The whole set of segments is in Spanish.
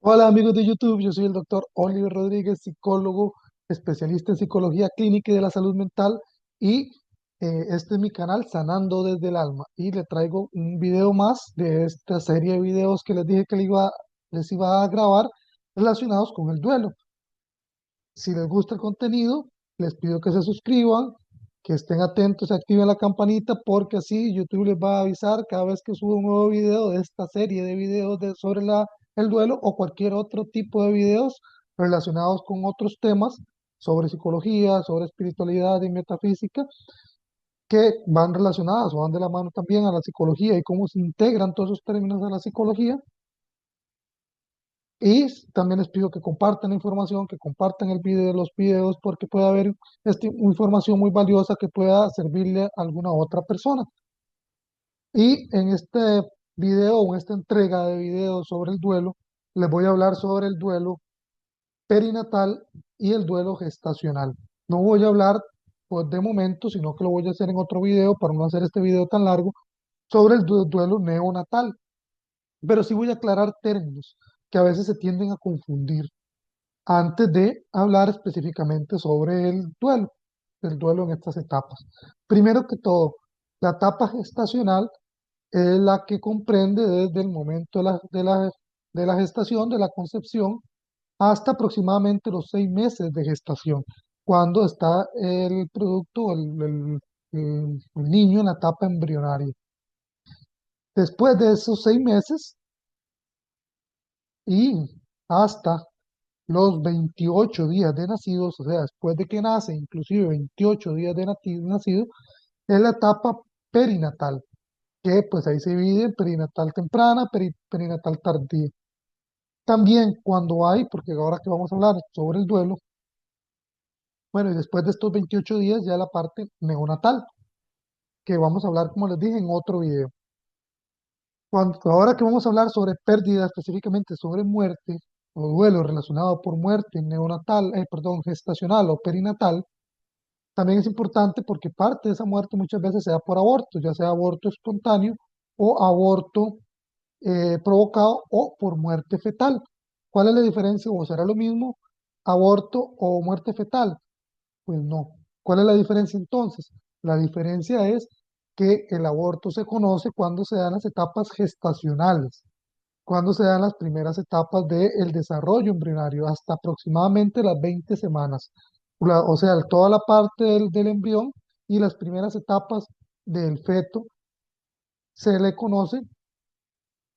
Hola amigos de YouTube, yo soy el doctor Oliver Rodríguez, psicólogo, especialista en psicología clínica y de la salud mental y este es mi canal Sanando desde el Alma y le traigo un video más de esta serie de videos que les dije que les iba a grabar relacionados con el duelo. Si les gusta el contenido, les pido que se suscriban, que estén atentos y activen la campanita porque así YouTube les va a avisar cada vez que suba un nuevo video de esta serie de videos sobre el duelo o cualquier otro tipo de videos relacionados con otros temas sobre psicología, sobre espiritualidad y metafísica que van relacionadas o van de la mano también a la psicología y cómo se integran todos esos términos a la psicología. Y también les pido que compartan la información, que compartan el video, los videos, porque puede haber información muy valiosa que pueda servirle a alguna otra persona. Y en este video o en esta entrega de videos sobre el duelo, les voy a hablar sobre el duelo perinatal y el duelo gestacional. No voy a hablar pues, de momento, sino que lo voy a hacer en otro video para no hacer este video tan largo, sobre el duelo neonatal. Pero sí voy a aclarar términos que a veces se tienden a confundir antes de hablar específicamente sobre el duelo en estas etapas. Primero que todo, la etapa gestacional es la que comprende desde el momento de la gestación, de la concepción, hasta aproximadamente los 6 meses de gestación, cuando está el producto, el niño en la etapa embrionaria. Después de esos 6 meses y hasta los 28 días de nacidos, o sea, después de que nace, inclusive 28 días de nacido, es la etapa perinatal, que pues ahí se divide en perinatal temprana, perinatal tardía. También cuando hay, porque ahora que vamos a hablar sobre el duelo, bueno, y después de estos 28 días ya la parte neonatal, que vamos a hablar, como les dije, en otro video. Ahora que vamos a hablar sobre pérdida, específicamente sobre muerte o duelo relacionado por muerte neonatal, perdón, gestacional o perinatal, también es importante porque parte de esa muerte muchas veces se da por aborto, ya sea aborto espontáneo o aborto provocado o por muerte fetal. ¿Cuál es la diferencia? ¿O será lo mismo aborto o muerte fetal? Pues no. ¿Cuál es la diferencia entonces? La diferencia es que el aborto se conoce cuando se dan las etapas gestacionales, cuando se dan las primeras etapas del desarrollo embrionario, hasta aproximadamente las 20 semanas. O sea, toda la parte del embrión y las primeras etapas del feto se le conoce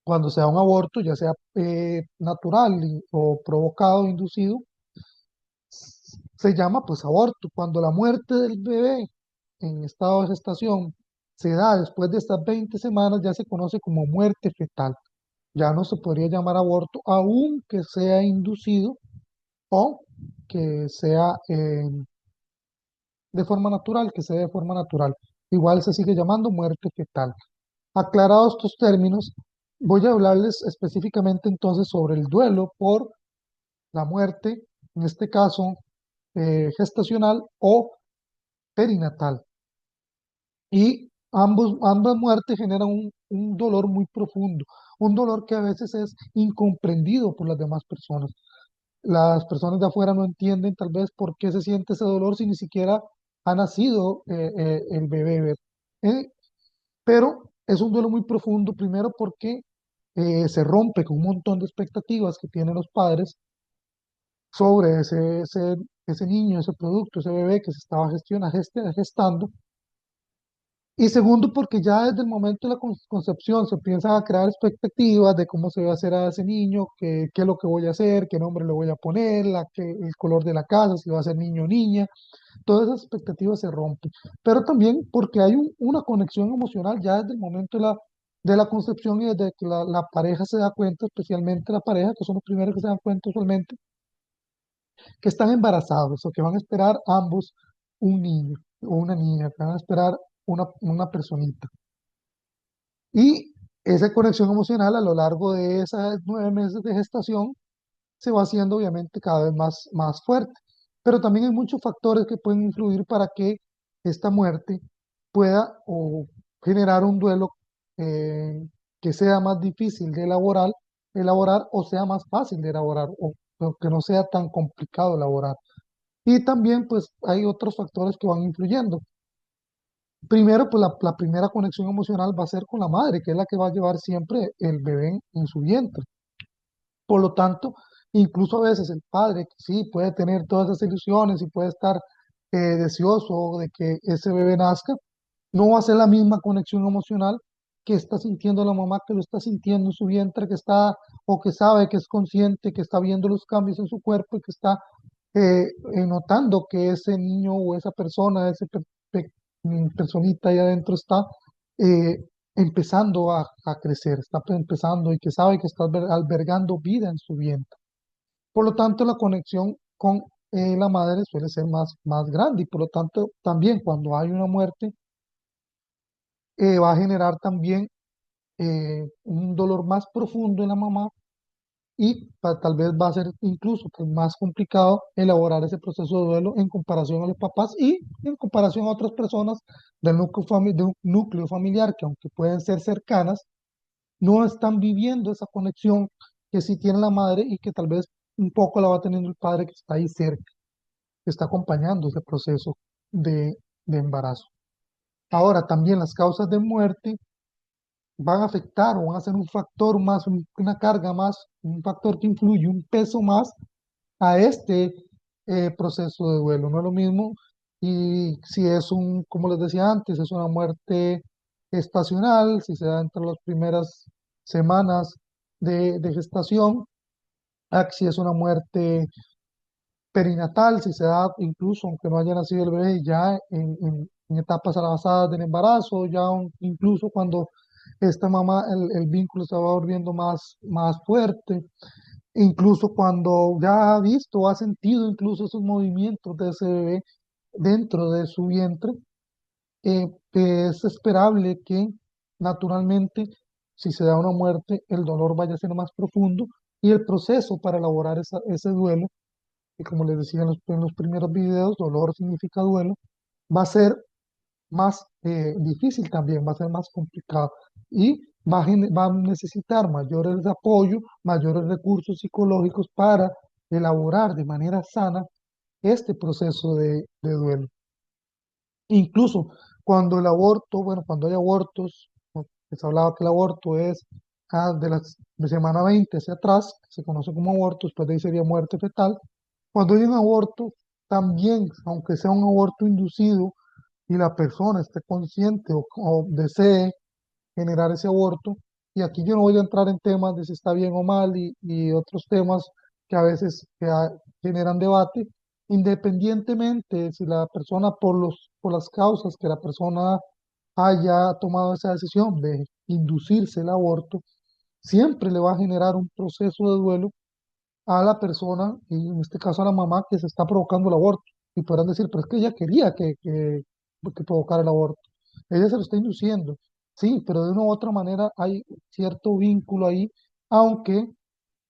cuando se da un aborto, ya sea natural o provocado, inducido, se llama pues aborto. Cuando la muerte del bebé en estado de gestación se da después de estas 20 semanas, ya se conoce como muerte fetal. Ya no se podría llamar aborto, aunque sea inducido o que sea de forma natural, que sea de forma natural. Igual se sigue llamando muerte fetal. Aclarados estos términos, voy a hablarles específicamente entonces sobre el duelo por la muerte, en este caso gestacional o perinatal. Y ambas muertes generan un dolor muy profundo, un dolor que a veces es incomprendido por las demás personas. Las personas de afuera no entienden tal vez por qué se siente ese dolor si ni siquiera ha nacido el bebé. ¿Eh? Pero es un duelo muy profundo, primero porque se rompe con un montón de expectativas que tienen los padres sobre ese niño, ese producto, ese bebé que se estaba gestando. Y segundo, porque ya desde el momento de la concepción se empiezan a crear expectativas de cómo se va a hacer a ese niño, qué es lo que voy a hacer, qué nombre le voy a poner, el color de la casa, si va a ser niño o niña. Todas esas expectativas se rompen. Pero también porque hay una conexión emocional ya desde el momento de la concepción y desde que la pareja se da cuenta, especialmente la pareja, que son los primeros que se dan cuenta usualmente, que están embarazados o que van a esperar ambos un niño o una niña, que van a esperar una personita. Y esa conexión emocional a lo largo de esos 9 meses de gestación se va haciendo obviamente cada vez más fuerte. Pero también hay muchos factores que pueden influir para que esta muerte pueda o generar un duelo que sea más difícil de elaborar elaborar o sea más fácil de elaborar o que no sea tan complicado elaborar. Y también pues hay otros factores que van influyendo. Primero, pues la primera conexión emocional va a ser con la madre, que es la que va a llevar siempre el bebé en su vientre. Por lo tanto, incluso a veces el padre, que sí, puede tener todas esas ilusiones y puede estar deseoso de que ese bebé nazca, no va a ser la misma conexión emocional que está sintiendo la mamá, que lo está sintiendo en su vientre, que está o que sabe, que es consciente, que está viendo los cambios en su cuerpo y que está notando que ese niño o esa persona, personita ahí adentro está eh, empezando a crecer, está empezando y que sabe que está albergando vida en su vientre. Por lo tanto, la conexión con la madre suele ser más grande y por lo tanto también cuando hay una muerte va a generar también un dolor más profundo en la mamá y tal vez va a ser incluso pues, más complicado elaborar ese proceso de duelo en comparación a los papás y en comparación a otras personas de un núcleo familiar que aunque pueden ser cercanas, no están viviendo esa conexión que sí tiene la madre y que tal vez un poco la va teniendo el padre que está ahí cerca, que está acompañando ese proceso de embarazo. Ahora, también las causas de muerte van a afectar o van a ser un factor más, una carga más, un factor que influye, un peso más a este proceso de duelo. No es lo mismo y si es como les decía antes, es una muerte estacional, si se da entre las primeras semanas de gestación, a que si es una muerte perinatal, si se da incluso aunque no haya nacido el bebé, ya en etapas avanzadas del embarazo, ya incluso cuando esta mamá, el vínculo se va volviendo más fuerte, incluso cuando ya ha visto, ha sentido incluso esos movimientos de ese bebé dentro de su vientre, es esperable que naturalmente, si se da una muerte, el dolor vaya a ser más profundo y el proceso para elaborar ese duelo, y como les decía en los primeros videos, dolor significa duelo, va a ser más difícil también, va a ser más complicado y va a necesitar mayores apoyo, mayores recursos psicológicos para elaborar de manera sana este proceso de duelo. Incluso cuando el aborto, bueno, cuando hay abortos, ¿no? Se hablaba que el aborto es de semana 20 hacia atrás, que se conoce como aborto, después de ahí sería muerte fetal. Cuando hay un aborto, también, aunque sea un aborto inducido y la persona esté consciente o desee generar ese aborto, y aquí yo no voy a entrar en temas de si está bien o mal y otros temas que a veces generan debate, independientemente si la persona por las causas que la persona haya tomado esa decisión de inducirse el aborto, siempre le va a generar un proceso de duelo a la persona, y en este caso a la mamá que se está provocando el aborto. Y podrán decir, pero es que ella quería que provocara el aborto. Ella se lo está induciendo. Sí, pero de una u otra manera hay cierto vínculo ahí, aunque,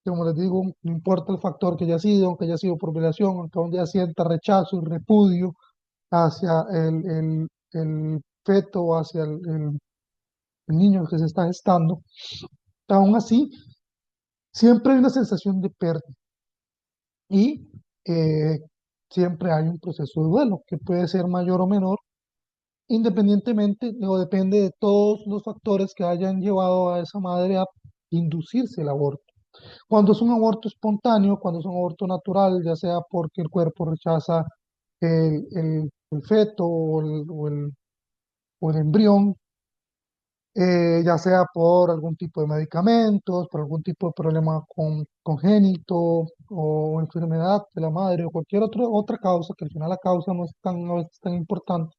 como les digo, no importa el factor que haya sido, aunque haya sido por violación, aunque aún ya sienta rechazo y repudio hacia el feto o hacia el niño que se está gestando, aún así, siempre hay una sensación de pérdida y eh, siempre hay un proceso de duelo que puede ser mayor o menor, independientemente o depende de todos los factores que hayan llevado a esa madre a inducirse el aborto. Cuando es un aborto espontáneo, cuando es un aborto natural, ya sea porque el cuerpo rechaza el feto o el embrión, ya sea por algún tipo de medicamentos, por algún tipo de problema congénito o enfermedad de la madre o cualquier otra causa, que al final la causa no es no es tan importante.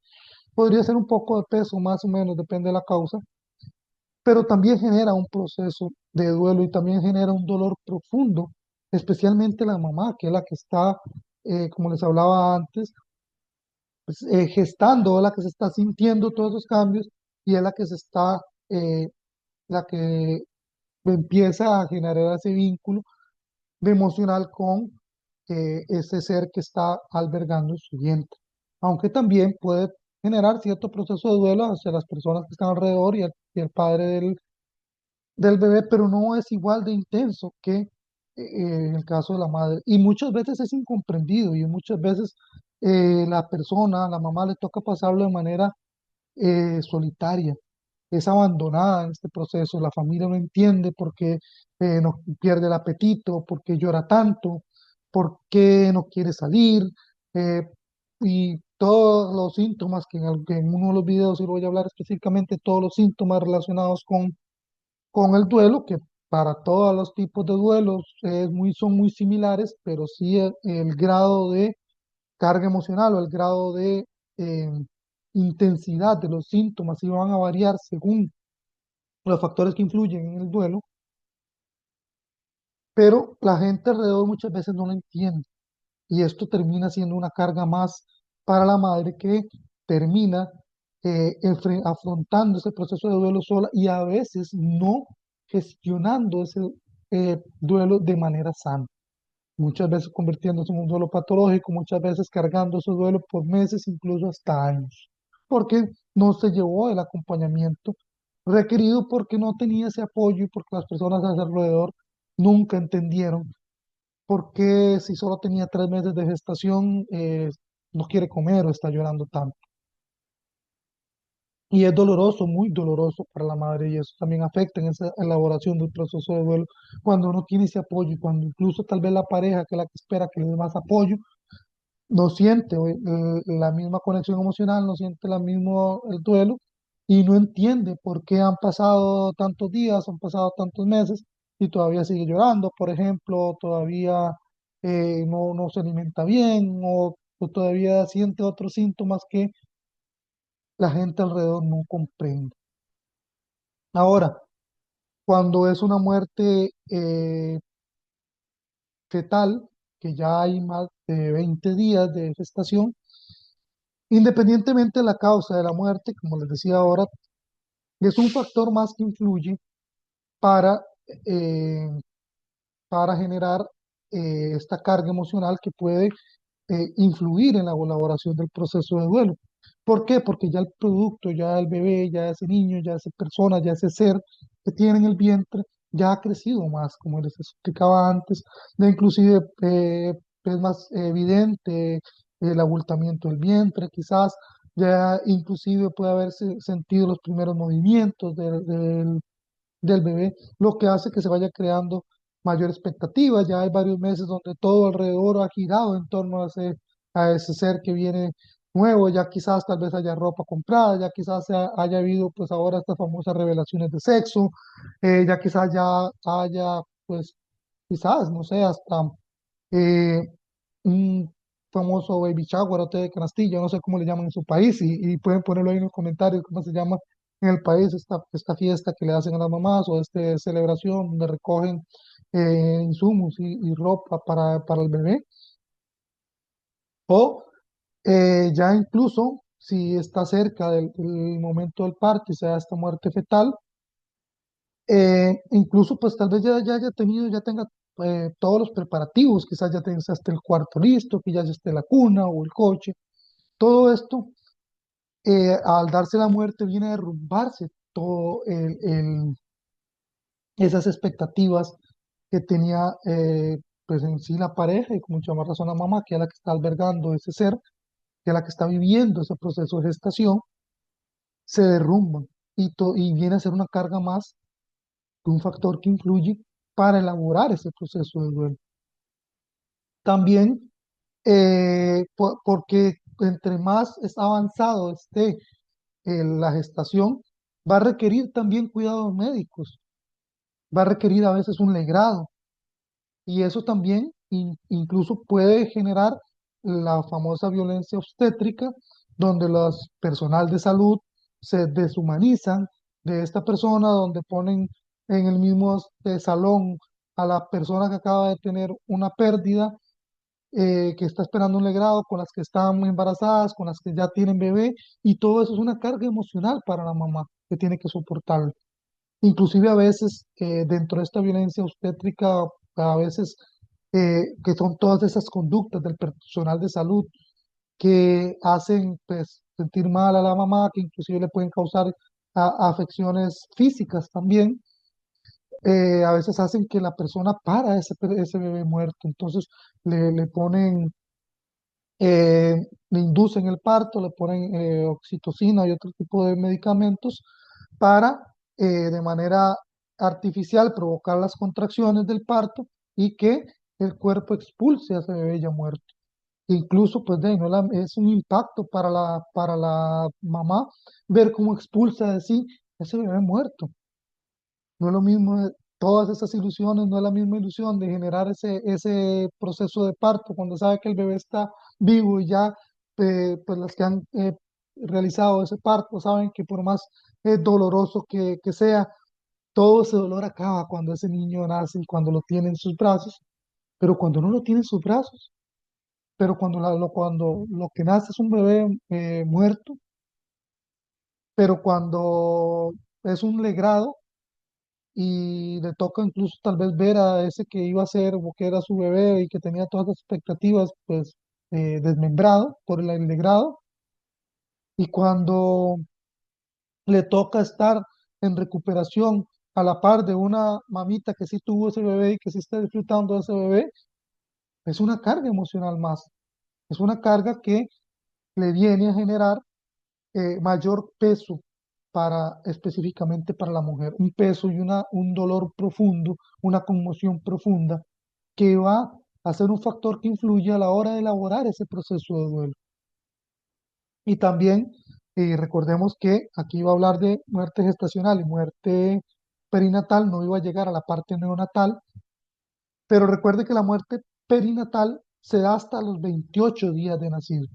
Podría ser un poco de peso, más o menos, depende de la causa, pero también genera un proceso de duelo y también genera un dolor profundo, especialmente la mamá, que es la que está, como les hablaba antes, pues, gestando, es la que se está sintiendo todos esos cambios y es la que se está la que empieza a generar ese vínculo emocional con ese ser que está albergando en su vientre. Aunque también puede generar cierto proceso de duelo hacia las personas que están alrededor y el padre del bebé, pero no es igual de intenso que en el caso de la madre. Y muchas veces es incomprendido y muchas veces la persona, la mamá le toca pasarlo de manera solitaria, es abandonada en este proceso, la familia no entiende por qué no pierde el apetito, por qué llora tanto, por qué no quiere salir, eh, y todos los síntomas que en uno de los videos, y lo voy a hablar específicamente, todos los síntomas relacionados con el duelo, que para todos los tipos de duelos son muy similares, pero sí el grado de carga emocional o el grado de eh, intensidad de los síntomas sí van a variar según los factores que influyen en el duelo, pero la gente alrededor muchas veces no lo entiende y esto termina siendo una carga más para la madre que termina afrontando ese proceso de duelo sola y a veces no gestionando ese duelo de manera sana. Muchas veces convirtiéndose en un duelo patológico, muchas veces cargando ese duelo por meses, incluso hasta años, porque no se llevó el acompañamiento requerido, porque no tenía ese apoyo y porque las personas a su alrededor nunca entendieron por qué si solo tenía 3 meses de gestación no quiere comer o está llorando tanto. Y es doloroso, muy doloroso para la madre y eso también afecta en esa elaboración del proceso de duelo cuando uno tiene ese apoyo y cuando incluso tal vez la pareja que es la que espera que le dé más apoyo no siente la misma conexión emocional, no siente la mismo el duelo y no entiende por qué han pasado tantos días, han pasado tantos meses y todavía sigue llorando, por ejemplo, todavía no se alimenta bien o todavía siente otros síntomas que la gente alrededor no comprende. Ahora, cuando es una muerte fetal, que ya hay más de 20 días de gestación, independientemente de la causa de la muerte, como les decía ahora, es un factor más que influye para, eh, para generar esta carga emocional que puede influir en la elaboración del proceso de duelo. ¿Por qué? Porque ya el producto, ya el bebé, ya ese niño, ya esa persona, ya ese ser que tiene en el vientre, ya ha crecido más, como les explicaba antes, ya inclusive es más evidente el abultamiento del vientre, quizás ya inclusive puede haberse sentido los primeros movimientos del bebé, lo que hace que se vaya creando mayor expectativa. Ya hay varios meses donde todo alrededor ha girado en torno a ese ser que viene nuevo, ya quizás tal vez haya ropa comprada, ya quizás haya habido pues ahora estas famosas revelaciones de sexo, ya quizás ya haya pues quizás, no sé, hasta eh, un famoso baby shower o té de canastillo, no sé cómo le llaman en su país, y pueden ponerlo ahí en los comentarios cómo se llama en el país esta fiesta que le hacen a las mamás o esta celebración donde recogen insumos y ropa para el bebé. O ya incluso si está cerca del momento del parto y sea esta muerte fetal, incluso pues tal vez ya haya tenido, ya tenga todos los preparativos, quizás ya tenga hasta el cuarto listo, que ya esté la cuna o el coche. Todo esto, al darse la muerte, viene a derrumbarse todo esas expectativas que tenía pues en sí la pareja y con mucha más razón la mamá, que es la que está albergando ese ser, que es la que está viviendo ese proceso de gestación, se derrumban y viene a ser una carga más de un factor que influye para elaborar ese proceso de duelo. También porque entre más es avanzado esté la gestación, va a requerir también cuidados médicos, va a requerir a veces un legrado y eso también incluso puede generar la famosa violencia obstétrica, donde los personal de salud se deshumanizan de esta persona, donde ponen en el mismo salón a la persona que acaba de tener una pérdida, que está esperando un legrado, con las que están embarazadas, con las que ya tienen bebé, y todo eso es una carga emocional para la mamá que tiene que soportarlo. Inclusive a veces dentro de esta violencia obstétrica, a veces que son todas esas conductas del personal de salud que hacen pues sentir mal a la mamá, que inclusive le pueden causar afecciones físicas también, a veces hacen que la persona para ese bebé muerto. Entonces le ponen, eh, le inducen el parto, le ponen oxitocina y otro tipo de medicamentos para de manera artificial provocar las contracciones del parto y que el cuerpo expulse a ese bebé ya muerto. Incluso, pues, no es un impacto para la mamá ver cómo expulsa de sí ese bebé muerto. No es lo mismo, todas esas ilusiones, no es la misma ilusión de generar ese proceso de parto cuando sabe que el bebé está vivo y ya, pues las que han realizado ese parto saben que por más doloroso que sea, todo ese dolor acaba cuando ese niño nace y cuando lo tiene en sus brazos, pero cuando no lo tiene en sus brazos, pero cuando lo que nace es un bebé muerto, pero cuando es un legrado, y le toca incluso tal vez ver a ese que iba a ser o que era su bebé y que tenía todas las expectativas, pues desmembrado por el degrado. Y cuando le toca estar en recuperación a la par de una mamita que sí tuvo ese bebé y que sí está disfrutando de ese bebé, es una carga emocional más. Es una carga que le viene a generar mayor peso para específicamente para la mujer, un peso y un dolor profundo, una conmoción profunda que va a ser un factor que influye a la hora de elaborar ese proceso de duelo. Y también recordemos que aquí iba a hablar de muerte gestacional y muerte perinatal, no iba a llegar a la parte neonatal, pero recuerde que la muerte perinatal se da hasta los 28 días de nacido.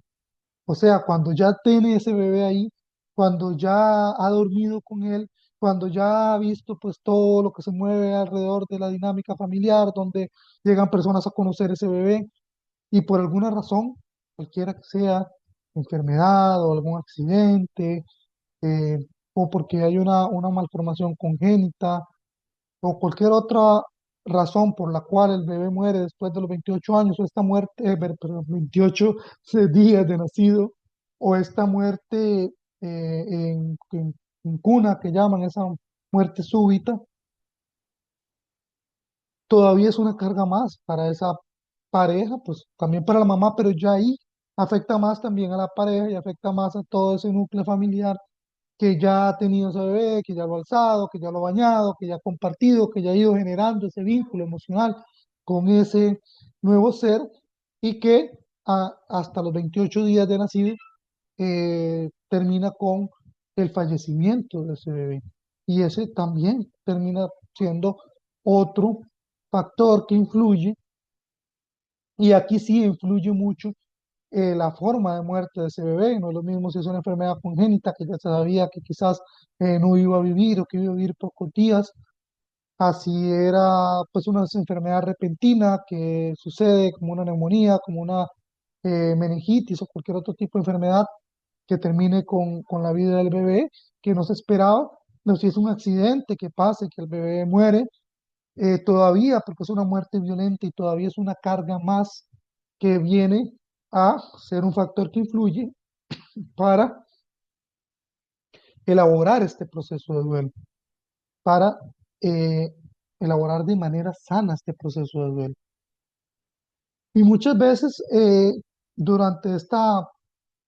O sea, cuando ya tiene ese bebé ahí, cuando ya ha dormido con él, cuando ya ha visto pues todo lo que se mueve alrededor de la dinámica familiar, donde llegan personas a conocer ese bebé y por alguna razón, cualquiera que sea, enfermedad o algún accidente, eh, o porque hay una malformación congénita, o cualquier otra razón por la cual el bebé muere después de los 28 años, o esta muerte, perdón, 28 días de nacido, o esta muerte en cuna, que llaman esa muerte súbita, todavía es una carga más para esa pareja, pues también para la mamá, pero ya ahí afecta más también a la pareja y afecta más a todo ese núcleo familiar que ya ha tenido ese bebé, que ya lo ha alzado, que ya lo ha bañado, que ya ha compartido, que ya ha ido generando ese vínculo emocional con ese nuevo ser y que hasta los 28 días de nacido termina con el fallecimiento de ese bebé. Y ese también termina siendo otro factor que influye, y aquí sí influye mucho la forma de muerte de ese bebé. No es lo mismo si es una enfermedad congénita que ya se sabía que quizás no iba a vivir o que iba a vivir pocos días. Así era pues una enfermedad repentina que sucede como una neumonía, como una meningitis o cualquier otro tipo de enfermedad que termine con la vida del bebé que no se esperaba. No, si es un accidente que pase, que el bebé muere, todavía, porque es una muerte violenta y todavía es una carga más que viene a ser un factor que influye para elaborar este proceso de duelo, para eh, elaborar de manera sana este proceso de duelo. Y muchas veces durante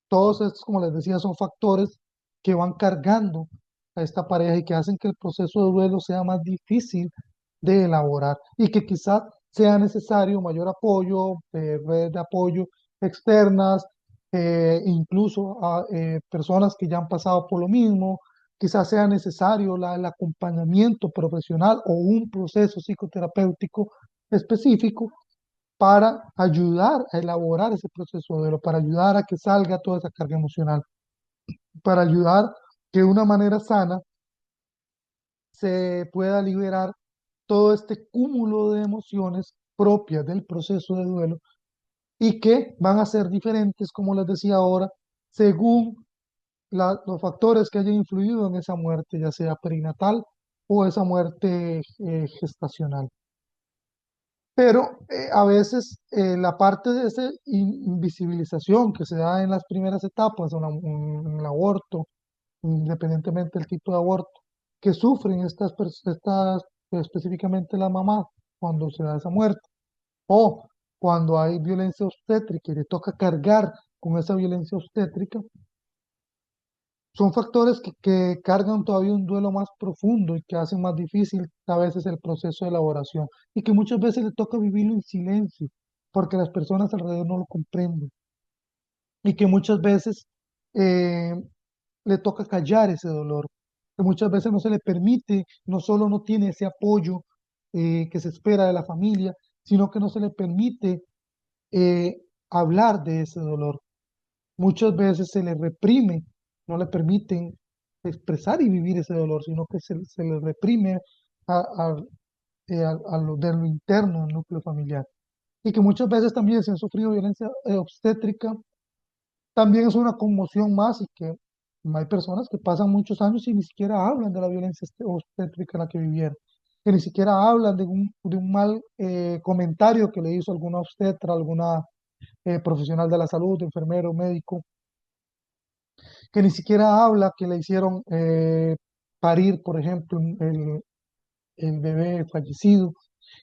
todos estos, como les decía, son factores que van cargando a esta pareja y que hacen que el proceso de duelo sea más difícil de elaborar y que quizás sea necesario mayor apoyo, redes de apoyo externas, incluso a personas que ya han pasado por lo mismo. Quizás sea necesario el acompañamiento profesional o un proceso psicoterapéutico específico para ayudar a elaborar ese proceso de duelo, para ayudar a que salga toda esa carga emocional, para ayudar que de una manera sana se pueda liberar todo este cúmulo de emociones propias del proceso de duelo y que van a ser diferentes, como les decía ahora, según los factores que hayan influido en esa muerte, ya sea perinatal o esa muerte gestacional. Pero a veces la parte de esa invisibilización que se da en las primeras etapas, en el aborto, independientemente del tipo de aborto, que sufren estas específicamente la mamá, cuando se da esa muerte, o cuando hay violencia obstétrica y le toca cargar con esa violencia obstétrica, son factores que cargan todavía un duelo más profundo y que hacen más difícil a veces el proceso de elaboración y que muchas veces le toca vivirlo en silencio porque las personas alrededor no lo comprenden y que muchas veces eh, le toca callar ese dolor, que muchas veces no se le permite, no solo no tiene ese apoyo que se espera de la familia, sino que no se le permite eh, hablar de ese dolor. Muchas veces se le reprime, no le permiten expresar y vivir ese dolor, sino que se le reprime a, a, a lo, de lo interno del núcleo familiar. Y que muchas veces también se han sufrido violencia obstétrica, también es una conmoción más y que hay personas que pasan muchos años y ni siquiera hablan de la violencia obstétrica en la que vivieron, que ni siquiera hablan de un mal comentario que le hizo alguna obstetra, alguna profesional de la salud, enfermero, médico, que ni siquiera habla que le hicieron parir, por ejemplo, el bebé fallecido,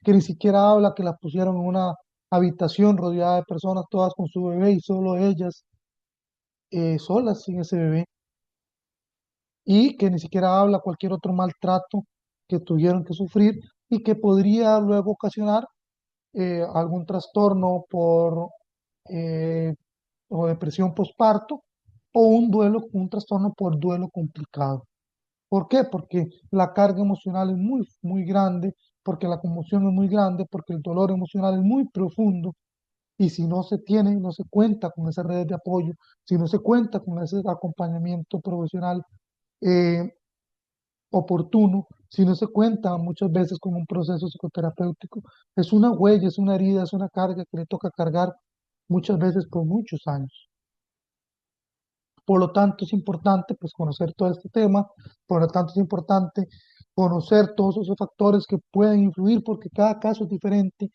que ni siquiera habla que la pusieron en una habitación rodeada de personas, todas con su bebé y solo ellas solas sin ese bebé, y que ni siquiera habla cualquier otro maltrato que tuvieron que sufrir y que podría luego ocasionar algún trastorno por eh, o depresión postparto o un duelo, un trastorno por duelo complicado. ¿Por qué? Porque la carga emocional es muy, muy grande, porque la conmoción es muy grande, porque el dolor emocional es muy profundo y si no se tiene, no se cuenta con esas redes de apoyo, si no se cuenta con ese acompañamiento profesional eh, oportuno, si no se cuenta muchas veces con un proceso psicoterapéutico, es una huella, es una herida, es una carga que le toca cargar muchas veces por muchos años. Por lo tanto, es importante pues conocer todo este tema, por lo tanto es importante conocer todos esos factores que pueden influir porque cada caso es diferente.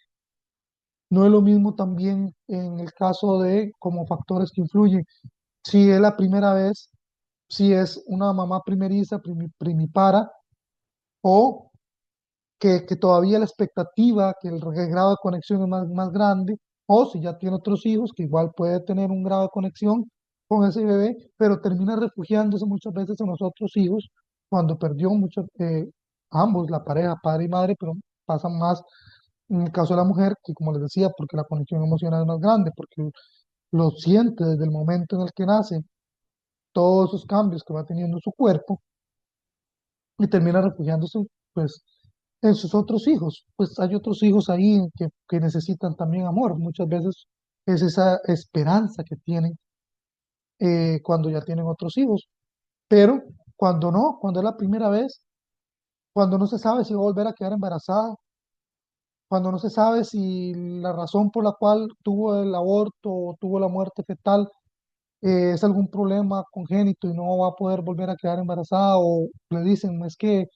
No es lo mismo también en el caso de como factores que influyen. Si es la primera vez, si es una mamá primeriza, primipara, o que todavía la expectativa, que el grado de conexión es más grande, o si ya tiene otros hijos, que igual puede tener un grado de conexión con ese bebé, pero termina refugiándose muchas veces en los otros hijos cuando perdió mucho, ambos, la pareja, padre y madre, pero pasa más en el caso de la mujer, que como les decía, porque la conexión emocional es más grande, porque lo siente desde el momento en el que nace, todos esos cambios que va teniendo su cuerpo, y termina refugiándose, pues, en sus otros hijos. Pues hay otros hijos ahí que necesitan también amor. Muchas veces es esa esperanza que tienen cuando ya tienen otros hijos. Pero cuando no, cuando es la primera vez, cuando no se sabe si va a volver a quedar embarazada, cuando no se sabe si la razón por la cual tuvo el aborto o tuvo la muerte fetal es algún problema congénito y no va a poder volver a quedar embarazada, o le dicen, es que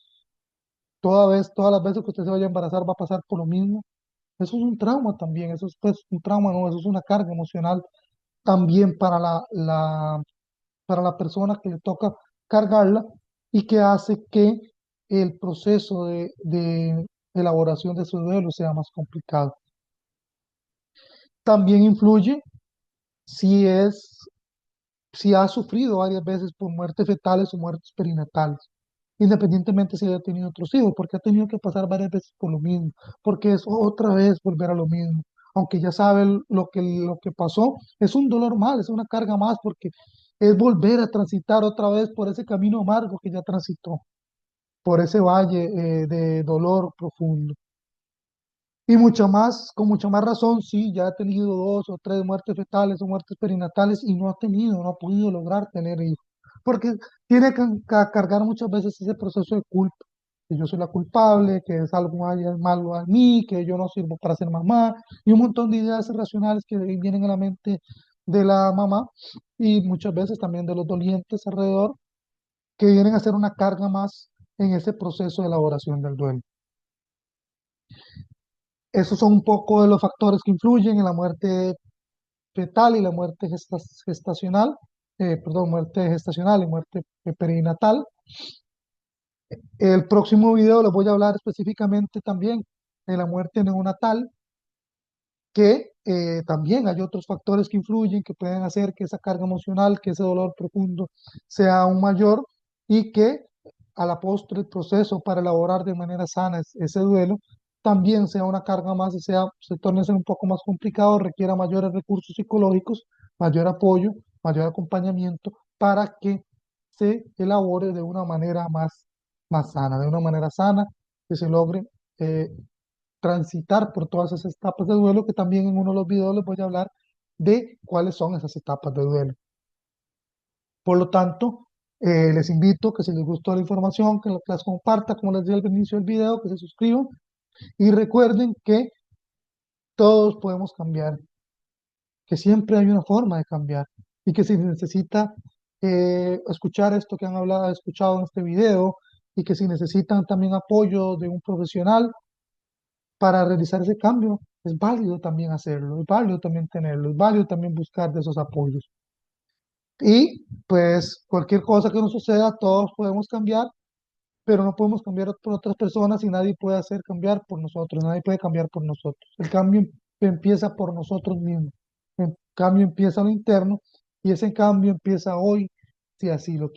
todas las veces que usted se vaya a embarazar va a pasar por lo mismo. Eso es un trauma también, eso es pues un trauma, no, eso es una carga emocional también para para la persona que le toca cargarla y que hace que el proceso de elaboración de su duelo sea más complicado. También influye si si ha sufrido varias veces por muertes fetales o muertes perinatales, independientemente si haya tenido otros hijos, porque ha tenido que pasar varias veces por lo mismo, porque es otra vez volver a lo mismo. Aunque ya sabe lo que pasó, es un dolor más, es una carga más, porque es volver a transitar otra vez por ese camino amargo que ya transitó, por ese valle de dolor profundo. Y con mucha más razón, sí, ya ha tenido dos o tres muertes fetales o muertes perinatales y no ha tenido, no ha podido lograr tener hijos. Porque tiene que cargar muchas veces ese proceso de culpa, que yo soy la culpable, que es algo malo a mí, que yo no sirvo para ser mamá, y un montón de ideas irracionales que vienen a la mente de la mamá y muchas veces también de los dolientes alrededor, que vienen a ser una carga más en ese proceso de elaboración del duelo. Esos son un poco de los factores que influyen en la muerte fetal y la muerte gestacional, perdón, muerte gestacional y muerte perinatal. El próximo video les voy a hablar específicamente también de la muerte neonatal, que también hay otros factores que influyen, que pueden hacer que esa carga emocional, que ese dolor profundo sea aún mayor y que a la postre el proceso para elaborar de manera sana ese duelo también sea una carga más y se torne a ser un poco más complicado, requiera mayores recursos psicológicos, mayor apoyo, mayor acompañamiento para que se elabore de una manera más sana, de una manera sana, que se logre eh, transitar por todas esas etapas de duelo, que también en uno de los videos les voy a hablar de cuáles son esas etapas de duelo. Por lo tanto, les invito que si les gustó la información, que las compartan, como les dije al inicio del video, que se suscriban y recuerden que todos podemos cambiar, que siempre hay una forma de cambiar y que si necesita escuchar esto que han hablado, escuchado en este video y que si necesitan también apoyo de un profesional, para realizar ese cambio, es válido también hacerlo, es válido también tenerlo, es válido también buscar de esos apoyos. Y pues cualquier cosa que nos suceda, todos podemos cambiar, pero no podemos cambiar por otras personas y nadie puede hacer cambiar por nosotros, nadie puede cambiar por nosotros. El cambio empieza por nosotros mismos, el cambio empieza a lo interno y ese cambio empieza hoy, si así lo quieres.